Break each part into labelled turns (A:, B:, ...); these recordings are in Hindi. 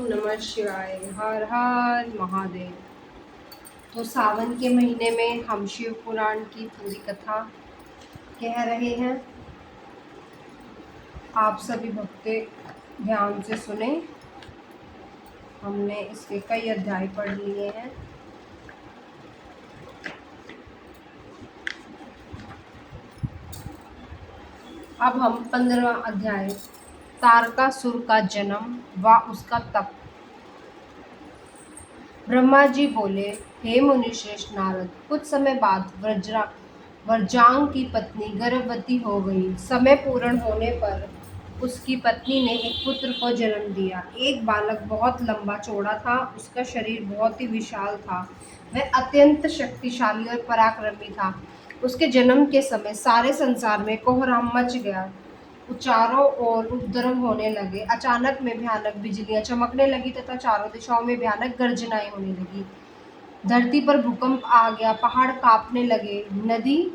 A: नमः शिवाय। हर हर महादेव। तो सावन के महीने में हम शिव पुराण की पूरी कथा कह रहे हैं। आप सभी भक्ते ध्यान से सुने। हमने इसके कई अध्याय पढ़ लिए हैं। अब हम 15वां अध्याय तारकासुर का जन्म व उसका तप। ब्रह्मा जी बोले, हे मुनि श्रेष्ठ नारद, कुछ समय बाद वज्रांग की पत्नी गर्भवती हो गई। समय पूर्ण होने पर उसकी पत्नी ने एक पुत्र को जन्म दिया। एक बालक बहुत लंबा चौड़ा था, उसका शरीर बहुत ही विशाल था, वह अत्यंत शक्तिशाली और पराक्रमी था। उसके जन्म के समय सारे संसार में कोहराम मच गया। चारों ओर उपद्रव होने लगे। अचानक में भयानक बिजलियां चमकने लगी तथा चारों दिशाओं में भयानक गर्जनाएं होने लगी। धरती पर भूकंप आ गया, पहाड़ कांपने लगे, नदी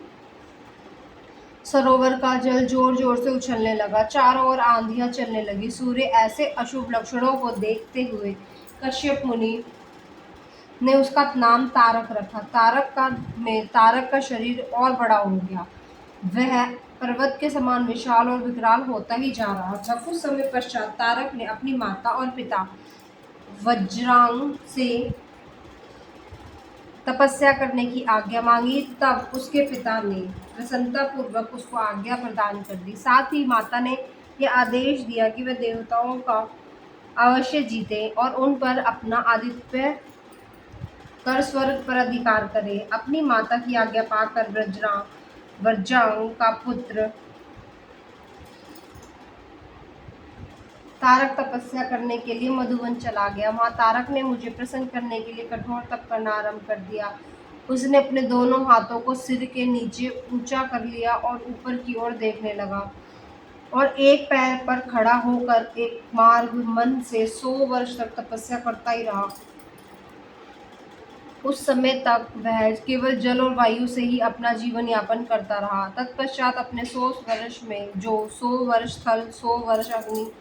A: सरोवर का जल जोर जोर से उछलने लगा, चारों ओर आंधियां चलने लगी। सूर्य ऐसे अशुभ लक्षणों को देखते हुए कश्यप मुनि ने उसका नाम तारक रखा। तारक का शरीर और बड़ा हो गया। वह पर्वत के समान विशाल और विकराल होता ही जा रहा था। कुछ समय पश्चात तारक ने अपनी माता और पिता वज्रांग से तपस्या करने की आज्ञा मांगी। तब उसके पिता ने प्रसन्नता पूर्वक उसको आज्ञा प्रदान कर दी। साथ ही माता ने यह आदेश दिया कि वह देवताओं का अवश्य जीते और उन पर अपना आधिपत्य कर स्वर्ग पर अधिकार करे। अपनी माता की आज्ञा पाकर वज्रांग का पुत्र तारक तपस्या करने के लिए मधुवन चला गया। वहां तारक ने मुझे प्रसन्न करने के लिए कठोर तप करना आरंभ कर दिया। उसने अपने दोनों हाथों को सिर के नीचे ऊंचा कर लिया और ऊपर की ओर देखने लगा और एक पैर पर खड़ा होकर एक मार्ग मन से 100 वर्ष तक तपस्या करता ही रहा। उस समय तक वह केवल जल और वायु से ही अपना जीवन यापन करता रहा। तत्पश्चात अपने 100 वर्ष में जो 100 वर्ष थल 100 वर्ष अग्नि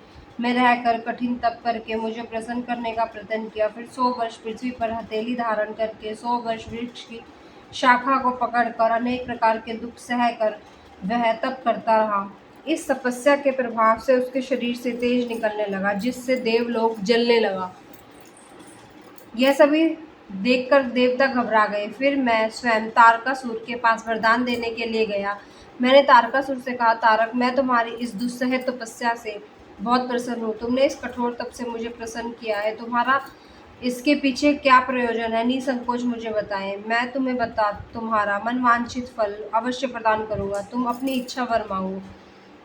A: में रहकर कठिन तप करके मुझे प्रसन्न करने का प्रयत्न किया। फिर 100 वर्ष पृथ्वी पर हथेली धारण करके 100 वर्ष वृक्ष की शाखा को पकड़कर अनेक प्रकार के दुख सहकर वह तप करता रहा। इस तपस्या के प्रभाव से उसके शरीर से तेज निकलने लगा, जिससे देवलोक जलने लगा। यह सभी देखकर देवता घबरा गए। फिर मैं स्वयं तारकासुर के पास वरदान देने के लिए गया। मैंने तारकासुर से कहा, तारक, मैं तुम्हारी इस दुस्सह तपस्या से बहुत प्रसन्न हूँ। तुमने इस कठोर तप से मुझे प्रसन्न किया है। तुम्हारा इसके पीछे क्या प्रयोजन है? निसंकोच मुझे बताएं। मैं तुम्हारा मनवांछित फल अवश्य प्रदान करूंगा। तुम अपनी इच्छा वर मांगो।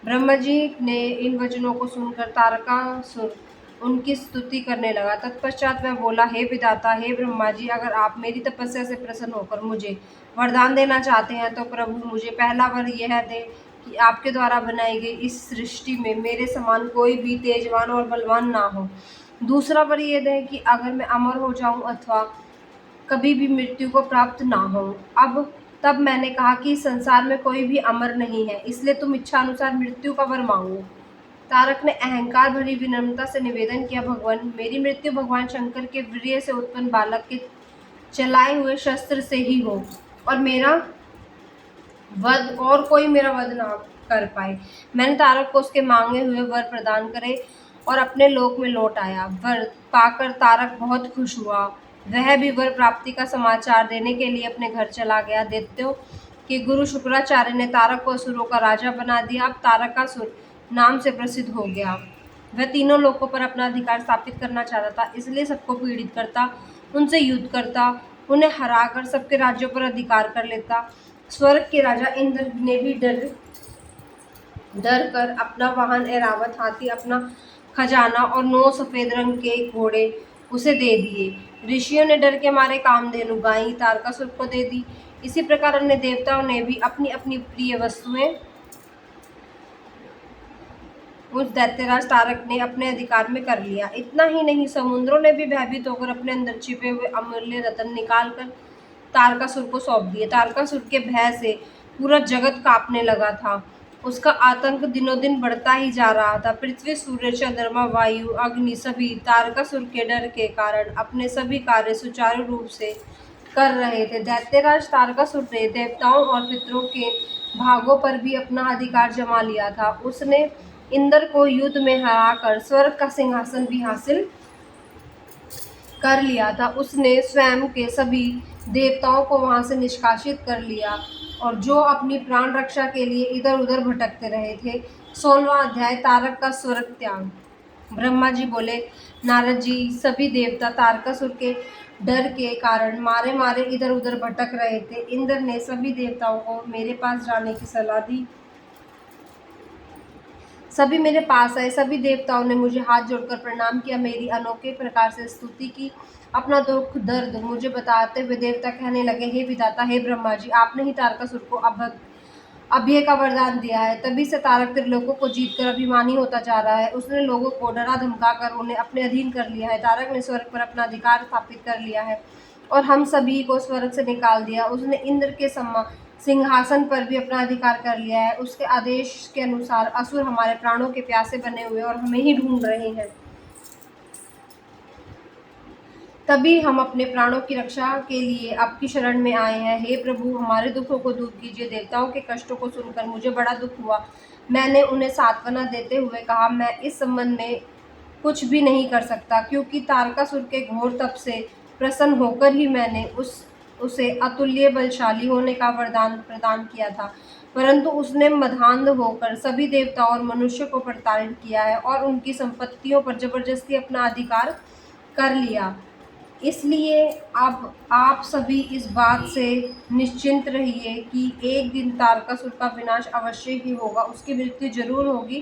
A: ब्रह्मा जी ने इन वचनों को सुनकर तारकासुर उनकी स्तुति करने लगा। तत्पश्चात वह बोला, हे विधाता, हे ब्रह्मा जी, अगर आप मेरी तपस्या से प्रसन्न होकर मुझे वरदान देना चाहते हैं तो प्रभु मुझे पहला वर यह दे कि आपके द्वारा बनाई गई इस सृष्टि में मेरे समान कोई भी तेजवान और बलवान ना हो। दूसरा वर यह दे कि अगर मैं अमर हो जाऊं अथवा कभी भी मृत्यु को प्राप्त ना हो। तब मैंने कहा कि संसार में कोई भी अमर नहीं है, इसलिए तुम इच्छा अनुसार मृत्यु का वर मांगो। तारक ने अहंकार भरी विनम्रता से निवेदन किया, भगवान, मेरी मृत्यु भगवान शंकर के वीर्य से उत्पन्न बालक के चलाए हुए शस्त्र से ही हो और कोई मेरा वध ना कर पाए। मैंने तारक को उसके मांगे हुए वर प्रदान करे और अपने लोक में लौट आया। वर पाकर तारक बहुत खुश हुआ। वह भी वर प्राप्ति का समाचार देने के लिए अपने घर चला गया। दैत्यों के गुरु शुक्राचार्य ने तारक को असुरों का राजा बना दिया। अब तारकासुर नाम से प्रसिद्ध हो गया। वह तीनों लोकों पर अपना अधिकार स्थापित करना चाहता था, इसलिए सबको पीड़ित करता, उनसे युद्ध करता, उन्हें हराकर सबके राज्यों पर अधिकार कर लेता। स्वर्ग के राजा इंद्र ने भी डर कर अपना वाहन ऐरावत हाथी, अपना खजाना और 9 सफेद रंग के घोड़े उसे दे दिए। ऋषियों ने डर के मारे कामधेनु गाय तारकासुर को दे दी। इसी प्रकार अन्य देवताओं ने भी अपनी अपनी प्रिय वस्तुएं उस दैत्यराज तारक ने अपने अधिकार में कर लिया। इतना ही नहीं, समुद्रों ने भी भयभीत होकर अपने अंदर छिपे हुए अमूल्य रत्न निकालकर तारकासुर को सौंप दिए। तारकासुर के भय से पूरा जगत कांपने लगा था उसका आतंक दिनों दिन बढ़ता ही जा रहा था। पृथ्वी, सूर्य, चंद्रमा, वायु, अग्नि सभी तारकासुर के डर के कारण अपने सभी कार्य सुचारू रूप से कर रहे थे। दैत्यराज तारकासुर ने देवताओं और पितरों के भागों पर भी अपना अधिकार जमा लिया था। उसने इंद्र को युद्ध में हराकर स्वर्ग का सिंहासन भी हासिल कर लिया था। उसने स्वयं के सभी देवताओं को वहां से निष्कासित कर लिया और जो अपनी प्राण रक्षा के लिए इधर उधर भटकते रहे थे। 16वां अध्याय, तारक का स्वर्ग त्याग। ब्रह्मा जी बोले, नारद जी, सभी देवता तारकासुर के डर के कारण मारे मारे इधर उधर भटक रहे थे। इंद्र ने सभी देवताओं को मेरे पास जाने की सलाह दी। सभी मेरे पास आए। सभी देवताओं ने मुझे हाथ जोड़कर प्रणाम किया, मेरी अनोखे प्रकार से स्तुति की, अपना दुख दर्द मुझे बताते हुए देवता कहने लगे, हे विधाता, हे ब्रह्मा जी, आपने ही तारकासुर को अभय का वरदान दिया है। तभी से तारक त्रिलोकों को जीतकर अभिमानी होता जा रहा है। उसने लोगों को डरा धमकाकर उन्हें अपने अधीन कर लिया है। तारक ने स्वर्ग पर अपना अधिकार स्थापित कर लिया है और हम सभी को स्वर्ग से निकाल दिया। उसने इंद्र के सिंहासन पर भी अपना अधिकार कर लिया है। उसके आदेश के अनुसार असुर हमारे प्राणों के प्यासे बने हुए और हमें ही ढूंढ रहे हैं। तभी हम अपने प्राणों की रक्षा के लिए आपकी शरण में आए हैं। हे प्रभु, हमारे दुखों को दूर कीजिए। देवताओं के कष्टों को सुनकर मुझे बड़ा दुख हुआ। मैंने उन्हें सांत्वना देते हुए कहा, मैं इस संबंध में कुछ भी नहीं कर सकता, क्योंकि तारकासुर के घोर तप से प्रसन्न होकर ही मैंने उसे अतुल्य बलशाली होने का वरदान प्रदान किया था। परंतु उसने मदान्ध होकर सभी देवताओं और मनुष्य को प्रताड़ित किया है और उनकी संपत्तियों पर जबरदस्ती अपना अधिकार कर लिया। इसलिए अब आप सभी इस बात से निश्चिंत रहिए कि एक दिन तारकासुर का विनाश अवश्य ही होगा। उसकी मृत्यु जरूर होगी,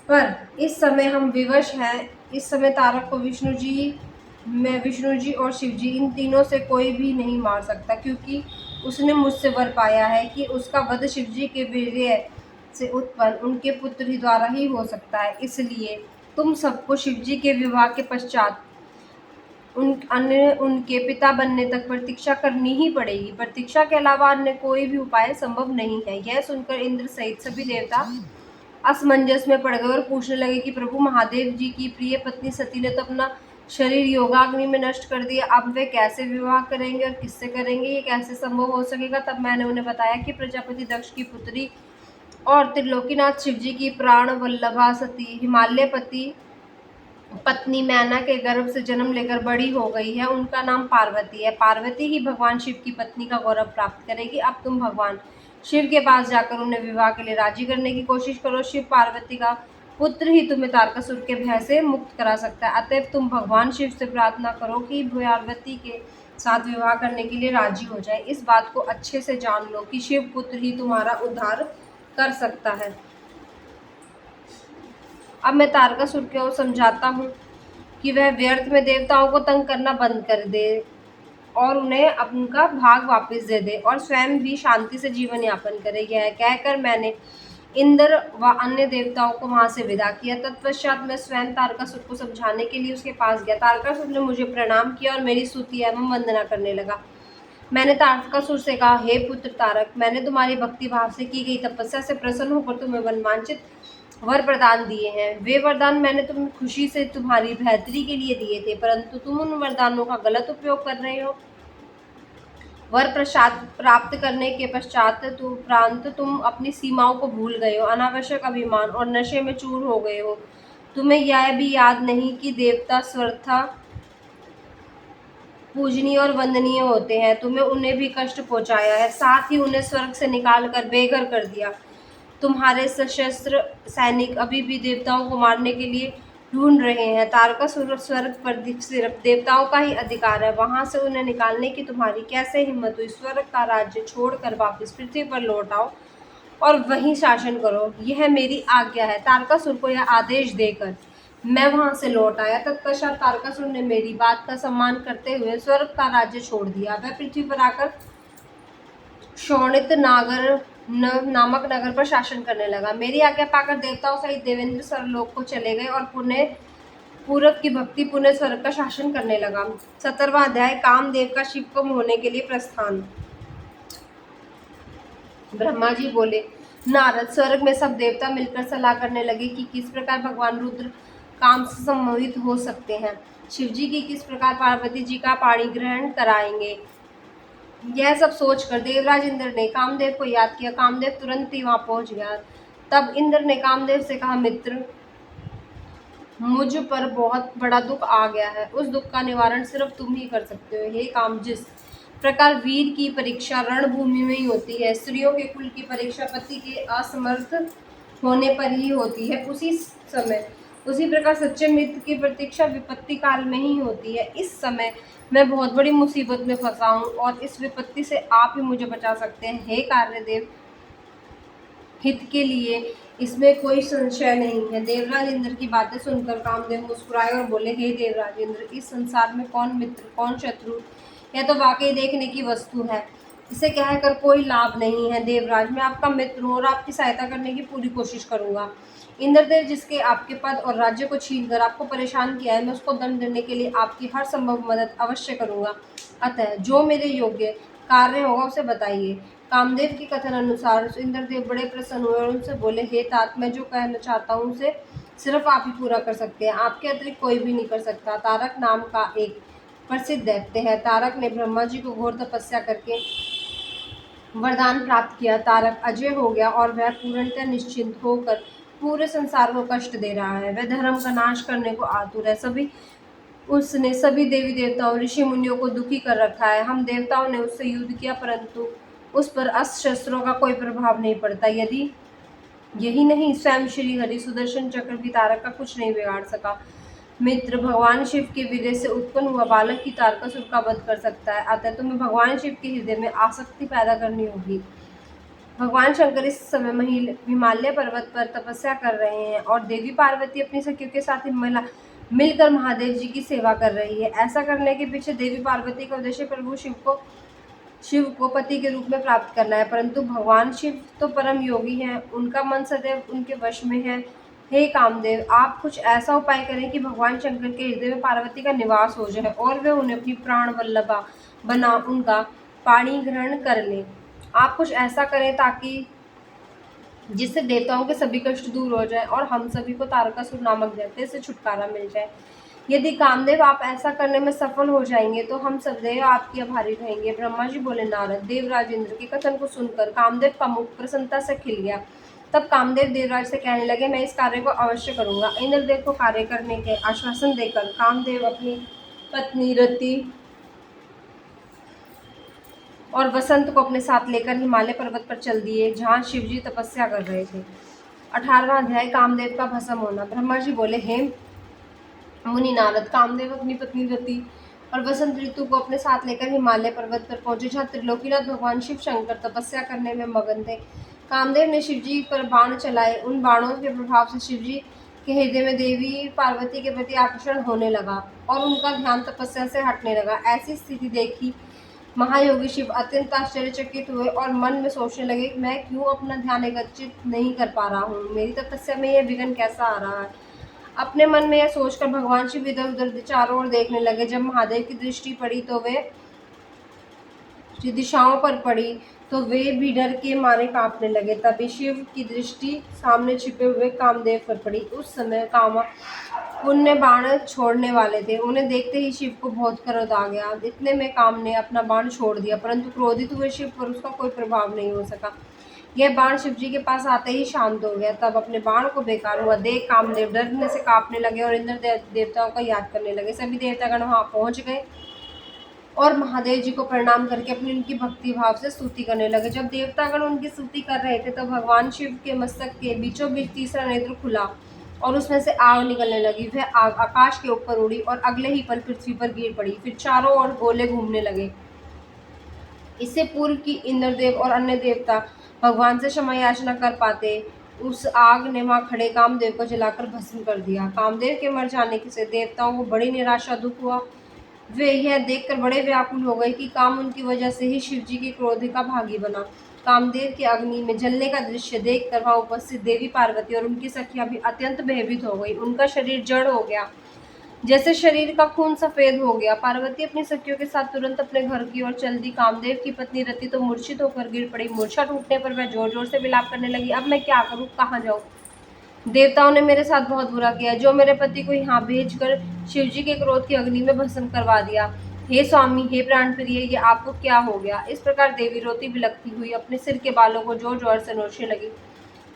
A: पर इस समय हम विवश हैं। इस समय तारक को विष्णु जी और शिव जी, इन तीनों से कोई भी नहीं मार सकता, क्योंकि उसने मुझसे वर पाया है कि उसका वध शिव जी के वीर्य से उत्पन्न उनके पुत्र ही द्वारा ही हो सकता है। इसलिए तुम सबको शिव जी के विवाह के पश्चात उनके पिता बनने तक प्रतीक्षा करनी ही पड़ेगी। प्रतीक्षा के अलावा अन्य कोई भी उपाय संभव नहीं है। यह सुनकर इंद्र सहित सभी देवता असमंजस में पड़ गए और पूछने लगे कि प्रभु, महादेव जी की प्रिय पत्नी सती ने तो अपना शरीर योगाग्नि में नष्ट कर दिया, अब वे कैसे विवाह करेंगे और किससे करेंगे? ये कैसे संभव हो सकेगा? तब मैंने उन्हें बताया कि प्रजापति दक्ष की पुत्री और त्रिलोकीनाथ शिव जी की प्राण वल्लभा सती हिमालयपति पत्नी मैना के गर्भ से जन्म लेकर बड़ी हो गई है। उनका नाम पार्वती है। पार्वती ही भगवान शिव की पत्नी का गौरव प्राप्त करेगी। अब तुम भगवान शिव के पास जाकर उन्हें विवाह के लिए राजी करने की कोशिश करो। शिव पार्वती का पुत्र ही तुम्हें तारकासुर के भय से मुक्त करा सकता है। अतएव तुम भगवान शिव से प्रार्थना करो कि पार्वती के साथ विवाह करने के लिए राजी हो जाए। इस बात को अच्छे से जान लो कि शिव पुत्र ही तुम्हारा उद्धार कर सकता है। अब मैं तारकासुर को समझाता हूँ कि वह व्यर्थ में देवताओं को तंग करना बंद कर दे और उन्हें उनका भाग वापस दे दे और स्वयं भी शांति से जीवन यापन करे। यह कहकर मैंने इंद्र व अन्य देवताओं को वहां से विदा किया। तत्पश्चात मैं स्वयं तारकासुर को समझाने के लिए उसके पास गया। तारकासुर ने मुझे प्रणाम किया और मेरी स्तुति एवं वंदना करने लगा। मैंने तारकासुर से कहा, हे पुत्र तारक, मैंने तुम्हारी भक्ति भाव से की गई तपस्या से प्रसन्न होकर तुम्हें मनवांचित वर प्रदान दिए हैं। वे वरदान मैंने तुम्हें खुशी से तुम्हारी बेहतरी के लिए दिए थे, परंतु तुम उन वरदानों का गलत उपयोग कर रहे हो। वर प्रसाद प्राप्त करने के पश्चात उपरांत तुम अपनी सीमाओं को भूल गए हो, अनावश्यक अभिमान और नशे में चूर हो गए हो। तुम्हें यह भी याद नहीं कि देवता स्वतः पूजनीय और वंदनीय होते हैं। तुम्हें उन्हें भी कष्ट पहुंचाया है, साथ ही उन्हें स्वर्ग से निकाल कर बेघर कर दिया। तुम्हारे सशस्त्र सैनिक अभी भी देवताओं को मारने के लिए ढूंढ रहे हैं। तारकासुर स्वर्ग पर सिर्फ देवताओं का ही अधिकार है, वहां से उन्हें निकालने की तुम्हारी कैसे हिम्मत हुई? स्वर्ग का राज्य छोड़कर वापस पृथ्वी पर लौट आओ और वहीं शासन करो, यह मेरी आज्ञा है। तारकासुर को यह आदेश देकर मैं वहां से लौट आया। तत्पश्चात तारकासुर ने मेरी बात का सम्मान करते हुए स्वर्ग का राज्य छोड़ दिया। वह पृथ्वी पर आकर शोणित नामक नगर पर शासन करने लगा। मेरी आज्ञा पाकर देवताओं सहित देवेंद्र स्वर्गलोक को चले गए और पूरब की भक्ति पुण्य स्वर्ग का शासन करने लगा। 17वां अध्याय, कामदेव का शिव को मोहने के लिए प्रस्थान। ब्रह्मा जी बोले, नारद, स्वर्ग में सब देवता मिलकर सलाह करने लगे कि किस प्रकार भगवान रुद्र काम से सम्मोहित हो सकते हैं। शिव जी की किस प्रकार पार्वती जी का पाणी ग्रहण कराएंगे। यह सब सोचकर देवराज इंद्र ने कामदेव को याद किया। कामदेव तुरंत ही वहां पहुंच गया। तब इंद्र ने कामदेव से कहा, मित्र, मुझ पर बहुत बड़ा दुख आ गया है। उस दुख का निवारण सिर्फ तुम ही कर सकते हो। हे काम, जिस प्रकार वीर की परीक्षा रणभूमि में ही होती है, स्त्रियों के कुल की परीक्षा पति के असमर्थ होने पर ही होती है, उसी प्रकार सच्चे मित्र की प्रतीक्षा विपत्ति काल में ही होती है। इस समय मैं बहुत बड़ी मुसीबत में फंसा हूँ और इस विपत्ति से आप ही मुझे बचा सकते हैं। हे कार्यदेव, हित के लिए इसमें कोई संशय नहीं है। देवराज इंद्र की बातें सुनकर कामदेव मुस्कुराए और बोले, हे देवराज इंद्र, इस संसार में कौन मित्र कौन शत्रु, यह तो वाकई देखने की वस्तु है। इसे कहकर कोई लाभ नहीं है। देवराज, मैं आपका मित्र हूँ और आपकी सहायता करने की पूरी कोशिश करूंगा। इंद्रदेव जिसके आपके पद और राज्य को छीनकर आपको परेशान किया है, मैं उसको दंड देने के लिए आपकी हर संभव मदद अवश्य करूंगा। अतः जो मेरे योग्य कार्य होगा उसे बताइए। कामदेव के कथन अनुसार इंद्रदेव बड़े प्रसन्न हुए और उनसे बोले, हे तात, मैं जो कहना चाहता हूँ उसे सिर्फ आप ही पूरा कर सकते हैं। आपके अतिरिक्त कोई भी नहीं कर सकता। तारक नाम का एक प्रसिद्ध दैत्य है। तारक ने ब्रह्मा जी को घोर तपस्या करके वरदान प्राप्त किया। तारक अजय हो गया और वह पूर्णतः निश्चिंत होकर पूरे संसार को कष्ट दे रहा है। वह धर्म का नाश करने को आतुर है। उसने सभी देवी देवताओं ऋषि मुनियों को दुखी कर रखा है। हम देवताओं ने उससे युद्ध किया, परंतु उस पर अस्त्र शस्त्रों का कोई प्रभाव नहीं पड़ता। यदि यही नहीं, स्वयं श्री हरि सुदर्शन चक्र भी तारक का कुछ नहीं बिगाड़ सका। मित्र, भगवान शिव के वीर्य से उत्पन्न हुआ बालक ही तारकासुर का वध कर सकता है। अतः तुम्हें भगवान शिव के हृदय में आसक्ति पैदा करनी होगी। भगवान शंकर इस समय हिमालय पर्वत पर तपस्या कर रहे हैं और देवी पार्वती अपनी सखियों के साथ मिलकर महादेव जी की सेवा कर रही है। ऐसा करने के पीछे देवी पार्वती का उद्देश्य प्रभु शिव को पति के रूप में प्राप्त करना है, परंतु भगवान शिव तो परम योगी हैं, उनका मन सदैव उनके वश में है। हे कामदेव, आप कुछ ऐसा उपाय करें कि भगवान शंकर के हृदय में पार्वती का निवास हो जाए और वे उन्हें अपनी प्राण वल्लभा बना उनका पाणी ग्रहण कर ले। आप कुछ ऐसा करें ताकि जिससे देवताओं के सभी कष्ट दूर हो जाए और हम सभी को तारकासुर नामक दैत्य से छुटकारा मिल जाए। यदि कामदेव आप ऐसा करने में सफल हो जाएंगे तो हम सदैव आपकी आभारी रहेंगे। ब्रह्मा जी बोले, नारद, देवराज इंद्र के कथन को सुनकर कामदेव का मुख प्रसन्नता से खिल गया। तब कामदेव देवराज से कहने लगे, मैं इस कार्य को अवश्य करूंगा। इंद्रदेव को कार्य करने के आश्वासन देकर कामदेव अपनी पत्नी रति और वसंत को अपने साथ लेकर हिमालय पर्वत पर चल दिए, जहाँ शिवजी तपस्या कर रहे थे। 18वां अध्याय, कामदेव का भस्म होना। ब्रह्मा जी बोले, हे मुनि नारद, कामदेव अपनी पत्नी रति और वसंत ऋतु को अपने साथ लेकर हिमालय पर्वत पर पहुंचे, जहाँ त्रिलोकीनाथ भगवान शिव शंकर तपस्या करने में मगन थे। कामदेव ने शिवजी पर बाण चलाए। उन बाणों के प्रभाव से शिवजी के हृदय में देवी पार्वती के प्रति आकर्षण होने लगा और उनका ध्यान तपस्या से हटने लगा। ऐसी स्थिति देखी महायोगी शिव अत्यंत आश्चर्यचकित हुए और मन में सोचने लगे, मैं क्यों अपना ध्यान एकत्रित नहीं कर पा रहा हूँ, मेरी तपस्या में यह विघ्न कैसा आ रहा है। अपने मन में यह सोचकर भगवान शिव इधर उधर चारों ओर देखने लगे। जब महादेव की दृष्टि पड़ी तो दिशाओं पर पड़ी तो वे भी डर के मारे कांपने लगे। तभी शिव की दृष्टि सामने छिपे हुए कामदेव पर पड़ी। उस समय कामा पुण्य बाण छोड़ने वाले थे। उन्हें देखते ही शिव को बहुत क्रोध आ गया। इतने में काम ने अपना बाण छोड़ दिया, परंतु क्रोधित हुए शिव पर उसका कोई प्रभाव नहीं हो सका। यह बाण शिवजी के पास आते ही शांत हो गया। तब अपने बाण को बेकार हुआ देख कामदेव डरने से कांपने लगे और इंद्र देवताओं का याद करने लगे। सभी देवतागण वहां पहुंच गए और महादेव जी को प्रणाम करके अपनी उनकी भक्ति भाव से स्तुति करने लगे। जब देवतागण उनकी स्तुति कर रहे थे तब भगवान शिव के मस्तक के बीचों बीच तीसरा नेत्र खुला और उसमें से आग निकलने लगी। वह आग आकाश के ऊपर उड़ी और अगले ही पल पृथ्वी पर गिर पड़ी। फिर चारों ओर गोले घूमने लगे। इससे पूर्व की इंद्रदेव और अन्य देवता भगवान से क्षमा याचना कर पाते, उस आग ने वहां खड़े कामदेव को जलाकर भस्म कर दिया। कामदेव के मर जाने से देवताओं को बड़ी निराशा दुख हुआ। वे यह देखकर बड़े व्याकुल हो गए कि काम उनकी वजह से ही शिवजी के क्रोध का भागी बना। कामदेव के अग्नि में जलने का दृश्य देखकर वहां उपस्थित देवी पार्वती और उनकी सखियां भी अत्यंत भयभीत हो गई। उनका शरीर जड़ हो गया। जैसे शरीर का खून सफेद हो गया। पार्वती अपनी सखियों के साथ तुरंत अपने घर की ओर चल दी। कामदेव की पत्नी रति तो मूर्छित होकर गिर पड़ी। मूर्छा टूटने पर वह जोर जोर से विलाप करने लगी, अब मैं क्या करूं, कहाँ जाऊं? देवताओं ने मेरे साथ बहुत बुरा किया, जो मेरे पति को यहाँ भेजकर शिवजी के क्रोध की अग्नि में भस्म करवा दिया। हे स्वामी, हे प्राण प्रिय, ये आपको क्या हो गया? इस प्रकार देवी रोती बिलखती हुई अपने सिर के बालों को जोर जोर से नोचने लगी।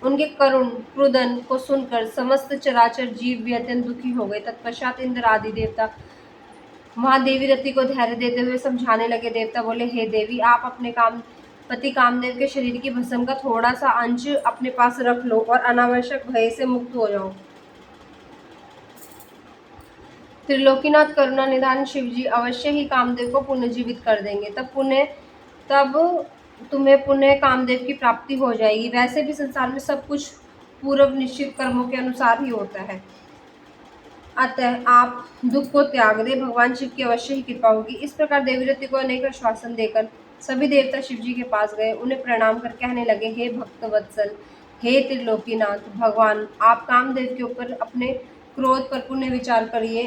A: उनके करुण क्रुदन को सुनकर समस्त चराचर जीव भी अत्यंत दुखी हो गए। तत्पश्चात इंद्र आदि देवता वहां देवी रति को धैर्य देते हुए समझाने लगे। देवता बोले, हे देवी, आप अपने पति कामदेव के शरीर की भस्म का थोड़ा सा अंश अपने पास रख लो और अनावश्यक भय से मुक्त हो जाओ। त्रिलोकीनाथ करुणा निधान शिवजी अवश्य ही कामदेव को पुनर्जीवित कर देंगे। तब तुम्हें पुनः कामदेव की प्राप्ति हो जाएगी। वैसे भी संसार में सब कुछ पूर्व निश्चित कर्मों के अनुसार ही होता है, अतः आप दुख को त्याग दे, भगवान शिव की अवश्य ही कृपा होगी। इस प्रकार देवीरति को अनेक आश्वासन देकर सभी देवता शिव जी के पास गए। उन्हें प्रणाम कर कहने लगे, हे भक्त वत्सल, हे त्रिलोकीनाथ भगवान, आप कामदेव के ऊपर अपने क्रोध पर पुनः विचार करिए।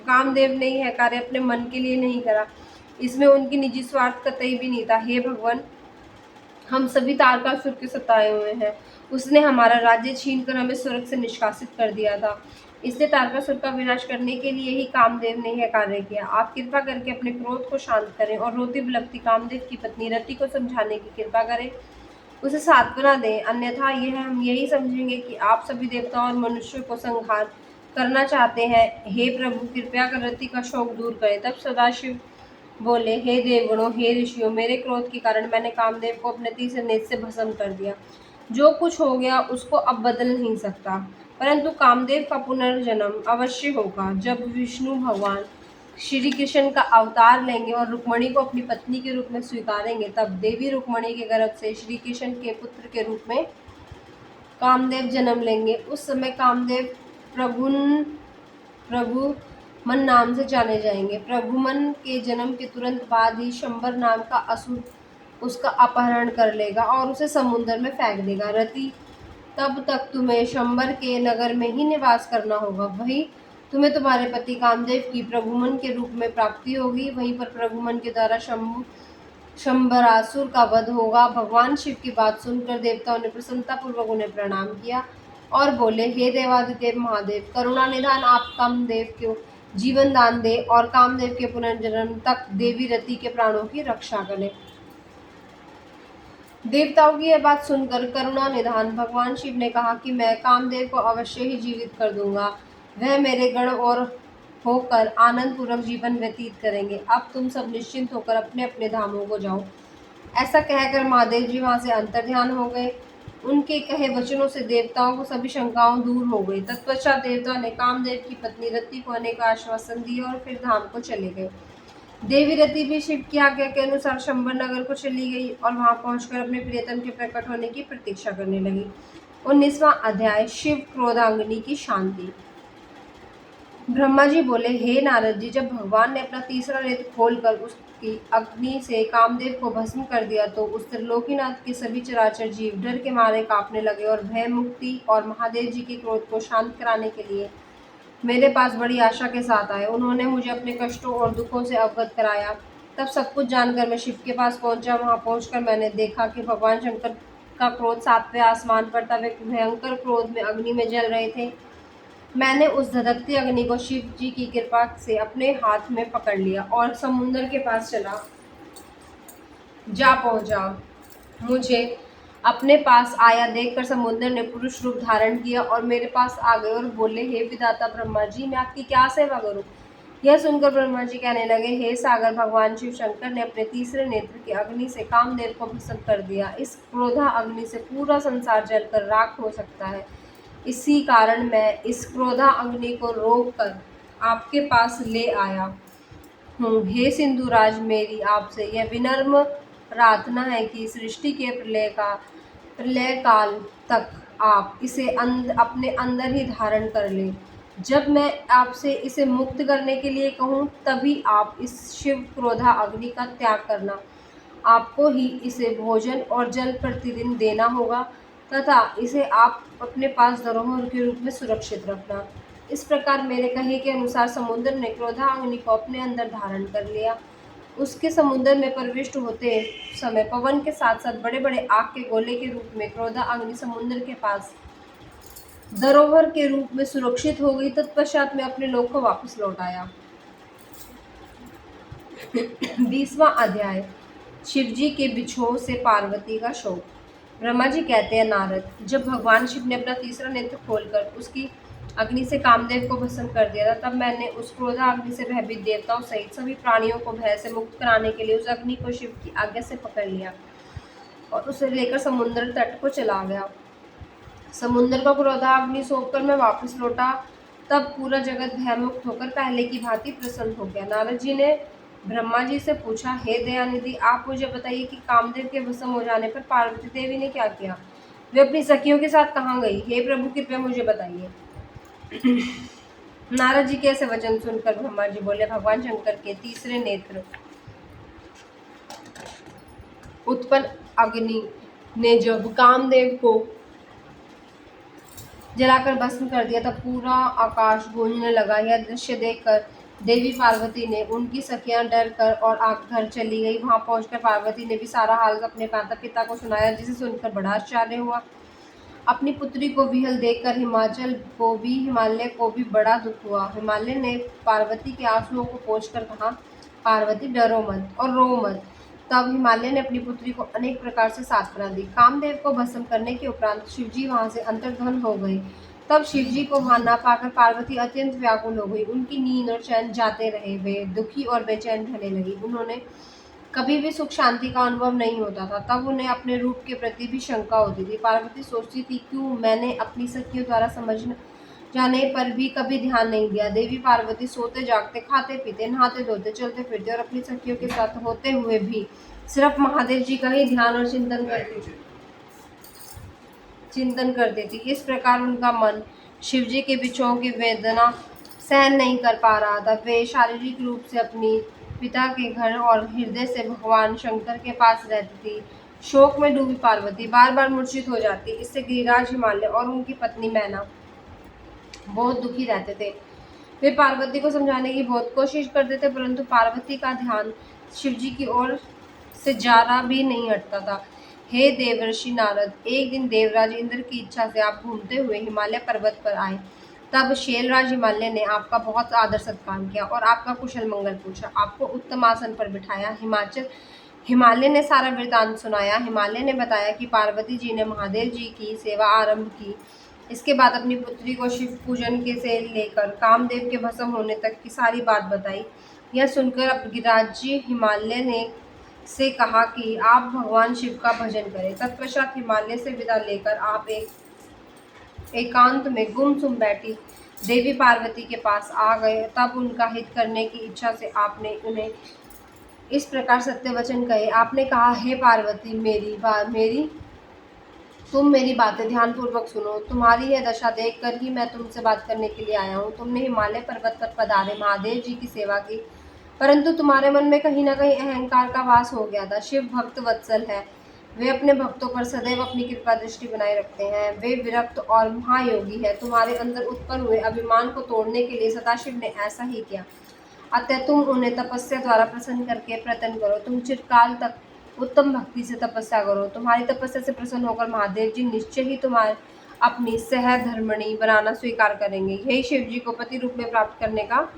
A: कामदेव ने यह कार्य अपने मन के लिए नहीं करा, इसमें उनकी निजी स्वार्थ कतई भी नहीं था। हे भगवान, हम सभी तारकासुर के सताए हुए हैं। उसने हमारा राज्य छीनकर हमें स्वर्ग से निष्कासित कर दिया था। इसलिए तारकासुर का विनाश करने के लिए ही कामदेव ने यह कार्य किया। आप कृपा करके अपने क्रोध को शांत करें और रोती बिलखती कामदेव की पत्नी रति को समझाने की कृपा करें, उसे सांत्वना दें, अन्यथा हम यही समझेंगे कि आप सभी देवताओं और मनुष्यों को संहार करना चाहते हैं। हे प्रभु, कृपया कर रति का शोक दूर करें। तब सदाशिव बोले, हे देवगणों, हे ऋषियों, मेरे क्रोध के कारण मैंने कामदेव को अपने तीसरे नेत्र से भस्म कर दिया। जो कुछ हो गया उसको अब बदल नहीं सकता, परंतु कामदेव का पुनर्जन्म अवश्य होगा। जब विष्णु भगवान श्री कृष्ण का अवतार लेंगे और रुक्मणी को अपनी पत्नी के रूप में स्वीकारेंगे, तब देवी रुक्मणी के गर्भ से श्री कृष्ण के पुत्र के रूप में कामदेव जन्म लेंगे। उस समय कामदेव प्रभुमन नाम से जाने जाएंगे। प्रभुमन के जन्म के तुरंत बाद ही शंबर नाम का असुर उसका अपहरण कर लेगा और उसे समुद्र में फेंक देगा। रति, तब तक तुम्हें शंबर के नगर में ही निवास करना होगा। वहीं तुम्हें तुम्हारे पति कामदेव की प्रभुमन के रूप में प्राप्ति होगी। वहीं पर प्रभुमन के द्वारा शंबरासुर का वध होगा। भगवान शिव की बात सुनकर देवताओं ने प्रसन्नतापूर्वक उन्हें प्रणाम किया और बोले, हे देवादिदेव महादेव, करुणा निधान, आप कामदेव को जीवन दान दे और कामदेव के पुनर्जन्म तक देवी रति के प्राणों की रक्षा करें। देवताओं की यह बात सुनकर करुणा निधान भगवान शिव ने कहा कि मैं कामदेव को अवश्य ही जीवित कर दूंगा। वह मेरे गण और होकर आनंद पूर्वक जीवन व्यतीत करेंगे। अब तुम सब निश्चिंत होकर अपने अपने धामों को जाओ। ऐसा कहकर महादेव जी वहां से अंतर्ध्यान हो गए। उनके कहे वचनों से देवताओं को सभी शंकाओं दूर हो गई। तत्पश्चात देवताओं ने कामदेव की पत्नी रति को अनेक आश्वासन दिए और फिर धाम को चले गए। देवी रति भी शिव की आज्ञा के अनुसार शंबर नगर को चली गई और वहां पहुंचकर अपने प्रियतम के प्रकट होने की प्रतीक्षा करने लगी। 19वां अध्याय, शिव क्रोधाग्नि की शांति। ब्रह्मा जी बोले, हे नारद जी, जब भगवान ने अपना तीसरा नेत्र खोलकर उसकी अग्नि से कामदेव को भस्म कर दिया तो उस त्रिलोकीनाथ के सभी चराचर जीव डर के मारे कांपने लगे और भय मुक्ति और महादेव जी के क्रोध को शांत कराने के लिए मेरे पास बड़ी आशा के साथ आए। उन्होंने मुझे अपने कष्टों और दुखों से अवगत कराया। तब सब कुछ जानकर मैं शिव के पास पहुंचा। वहां पहुंचकर मैंने देखा कि भगवान शंकर का क्रोध 7वें आसमान पर था। वे भयंकर क्रोध में अग्नि में जल रहे थे। मैंने उस धधकती अग्नि को शिव जी की कृपा से अपने हाथ में पकड़ लिया और समुद्र के पास जा पहुंचा। मुझे अपने पास आया देखकर समुद्र ने पुरुष रूप धारण किया और मेरे पास आ गए और बोले, हे विधाता ब्रह्मा जी, मैं आपकी क्या सेवा करूं? यह सुनकर ब्रह्मा जी कहने लगे, हे सागर, भगवान शिव शंकर ने अपने तीसरे नेत्र की अग्नि से कामदेव को भस्म कर दिया। इस क्रोधा अग्नि से पूरा संसार जलकर राख हो सकता है। इसी कारण मैं इस क्रोधा अग्नि को रोक कर आपके पास ले आया हूँ। हे सिंधुराज, मेरी आपसे यह विनम्र प्रार्थना है कि सृष्टि के प्रलय काल तक आप इसे अपने अंदर ही धारण कर लें। जब मैं आपसे इसे मुक्त करने के लिए कहूँ, तभी आप इस शिव क्रोधा अग्नि का त्याग करना। आपको ही इसे भोजन और जल प्रतिदिन देना होगा तथा इसे आप अपने पास धरोहर के रूप में सुरक्षित रखना। इस प्रकार मेरे कहे के अनुसार समुद्र ने क्रोधाग्नि को अपने अंदर धारण कर लिया। उसके समुद्र में प्रविष्ट होते समय पवन के साथ साथ बड़े बड़े आग के गोले के रूप में क्रोधाग्नि समुद्र के पास धरोहर के रूप में सुरक्षित हो गई। तत्पश्चात में अपने लोक को वापस लौट आया। 20वां अध्याय, शिवजी के बिछोह से पार्वती का शोक। ब्रह्मा जी कहते हैं, नारद, जब भगवान शिव ने अपना तीसरा नेत्र खोलकर उसकी अग्नि से कामदेव को भस्म कर दिया था, तब मैंने उस क्रोधाग्नि से भयभीत देवताओं सहित सभी प्राणियों को भय से मुक्त कराने के लिए उस अग्नि को शिव की आज्ञा से पकड़ लिया और उसे लेकर समुद्र तट को चला गया। समुद्र का क्रोधाग्नि सौंपकर मैं वापस लौटा, तब पूरा जगत भयमुक्त होकर पहले की भांति प्रसन्न हो गया। नारद जी ने ब्रह्मा जी से पूछा, हे दयानिधि, आप मुझे बताइए कि कामदेव के भस्म हो जाने पर पार्वती देवी ने क्या किया? वे अपनी सखियों के साथ कहाँ गई? हे प्रभु, कृपया मुझे बताइए। नारद जी के ऐसे वचन सुनकर ब्रह्मा जी बोले, भगवान शंकर के तीसरे नेत्र उत्पन्न अग्नि ने जब कामदेव को जलाकर भस्म कर दिया, तब पूरा आकाश गूंजने लगा। यह दृश्य देखकर देवी पार्वती ने उनकी सखियां डर कर और आग घर चली गई। वहां पहुंचकर पार्वती ने भी सारा हाल अपने माता पिता को सुनाया, जिसे सुनकर बड़ा आश्चर्य हुआ। अपनी पुत्री को विहल देखकर हिमालय को भी बड़ा दुख हुआ। हिमालय ने पार्वती के आंसुओं को पोंछकर कहा, पार्वती, डरो मत और रो मत। तब हिमालय ने अपनी पुत्री को अनेक प्रकार से सांत्वना दी। कामदेव को भस्म करने के उपरांत शिवजी वहां से अंतर्धान हो गए। तब शिवजी को वहां न पाकर पार्वती अत्यंत व्याकुल हो गई। उनकी नींद और चैन जाते रहे। वे दुखी और बेचैन रहने लगी। उन्होंने कभी भी सुख शांति का अनुभव नहीं होता था। तब उन्हें अपने रूप के प्रति भी शंका होती थी। पार्वती सोचती थी, क्यों मैंने अपनी सखियों द्वारा समझ जाने पर भी कभी ध्यान नहीं दिया। देवी पार्वती सोते जागते, खाते पीते, नहाते धोते, चलते फिरते और अपनी सखियों के साथ होते हुए भी सिर्फ महादेव जी का ही ध्यान और चिंतन करती थी। इस प्रकार उनका मन शिवजी के बिछोह की वेदना सहन नहीं कर पा रहा था। वे शारीरिक रूप से अपनी पिता के घर और हृदय से भगवान शंकर के पास रहती थी। शोक में डूबी पार्वती बार बार मूर्छित हो जाती। इससे गिरिराज, हिमालय और उनकी पत्नी मैना बहुत दुखी रहते थे। वे पार्वती को समझाने की बहुत कोशिश करते थे, परंतु पार्वती का ध्यान शिवजी की ओर से जरा भी नहीं हटता था। हे देवर्षि नारद, एक दिन देवराज इंद्र की इच्छा से आप घूमते हुए हिमालय पर्वत पर आए। तब शैलराज हिमालय ने आपका बहुत आदर सत्कार किया और आपका कुशल मंगल पूछा। आपको उत्तम आसन पर बिठाया। हिमालय ने सारा वृतांत सुनाया। हिमालय ने बताया कि पार्वती जी ने महादेव जी की सेवा आरंभ की। इसके बाद अपनी पुत्री को शिव पूजन के से लेकर कामदेव के भस्म होने तक की सारी बात बताई। यह सुनकर अब गिरिराज जी हिमालय ने से कहा कि आप भगवान शिव का भजन करें। तत्पश्चात हिमालय से विदा लेकर आप एकांत में गुमसुम बैठी देवी पार्वती के पास आ गए। तब उनका हित करने की इच्छा से आपने उन्हें इस प्रकार सत्य वचन कहे। आपने कहा, हे पार्वती, तुम मेरी बातें ध्यान पूर्वक सुनो। तुम्हारी यह दशा देखकर ही मैं तुमसे बात करने के लिए आया हूँ। तुमने हिमालय पर्वत पर पधारे महादेव जी की सेवा की, परंतु तुम्हारे मन में कहीं न कहीं अहंकार का वास हो गया था। शिव भक्त वत्सल है। वे अपने भक्तों पर सदैव अपनी कृपा दृष्टि बनाए रखते हैं। वे विरक्त और महायोगी है। तुम्हारे अंदर उत्पन्न हुए अभिमान को तोड़ने के लिए सदाशिव ने ऐसा ही किया। अतः तुम उन्हें तपस्या द्वारा प्रसन्न करके प्रयत्न करो। तुम चिरकाल तक उत्तम भक्ति से तपस्या करो। तुम्हारी तपस्या से प्रसन्न होकर महादेव जी निश्चय ही तुम्हारे अपनी सहधर्मिणी बनाना स्वीकार करेंगे। यही शिव जी को पति रूप में प्राप्त करने का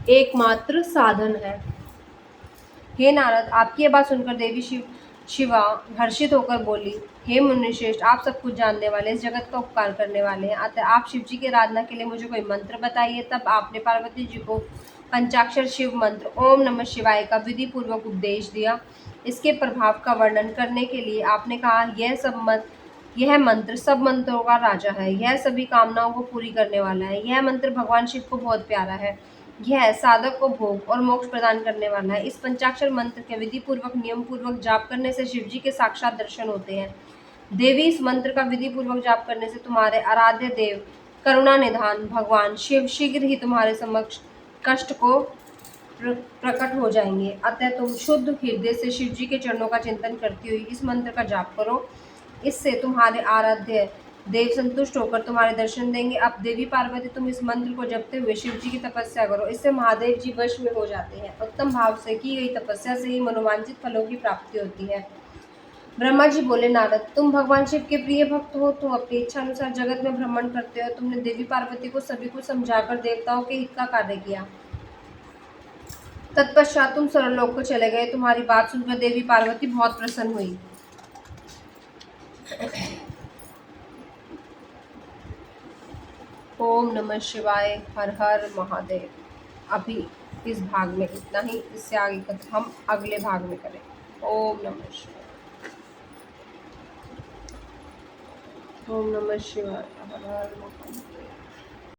A: एकमात्र साधन है। हे नारद, आपकी यह बात सुनकर देवी शिवा हर्षित होकर बोली, हे मुनिश्रेष्ठ, आप सब कुछ जानने वाले, इस जगत का उपकार करने वाले हैं। अतः आप शिव जी की आराधना के लिए मुझे कोई मंत्र बताइए। तब आपने पार्वती जी को पंचाक्षर शिव मंत्र ओम नमः शिवाय का विधि पूर्वक उपदेश दिया। इसके प्रभाव का वर्णन करने के लिए आपने कहा, यह मंत्र सब मंत्रों का राजा है। यह सभी कामनाओं को पूरी करने वाला है। यह मंत्र भगवान शिव को बहुत प्यारा है। यह साधक को भोग और मोक्ष प्रदान करने वाला है। इस पंचाक्षर मंत्र के विधि पूर्वक नियम पूर्वक जाप करने से शिव जी के साक्षात दर्शन होते हैं। देवी, इस मंत्र का विधि पूर्वक जाप करने से तुम्हारे आराध्य देव करुणा निधान भगवान शिव शीघ्र ही तुम्हारे समक्ष कष्ट को प्रकट हो जाएंगे। अतः तुम शुद्ध हृदय से शिव जी के चरणों का चिंतन करती हुई इस मंत्र का जाप करो। इससे तुम्हारे आराध्य देव संतुष्ट होकर तुम्हारे दर्शन देंगे। अब देवी पार्वती तुम इस मंत्र को जपते हुए शिव जी की तपस्या करो, इससे महादेव जी वश में हो जाते हैं। उत्तम भाव से की गई तपस्या से ही मनोवांछित फलों की प्राप्ति होती है। ब्रह्मा जी बोले, नारद तुम भगवान शिव के प्रिय भक्त हो, तुम अपनी इच्छा अनुसार जगत में भ्रमण करते हो। तुमने देवी पार्वती को सभी कुछ समझाकर देवताओं के हित का कार्य किया। तत्पश्चात तुम स्वर्गलोक को चले गए। तुम्हारी बात सुनकर देवी पार्वती बहुत प्रसन्न हुई। ओम नमः शिवाय। हर हर महादेव। अभी इस भाग में इतना ही, इससे आगे का हम अगले भाग में करें। ओम नमः शिवाय। ओम नमः शिवाय। हर हर महादेव।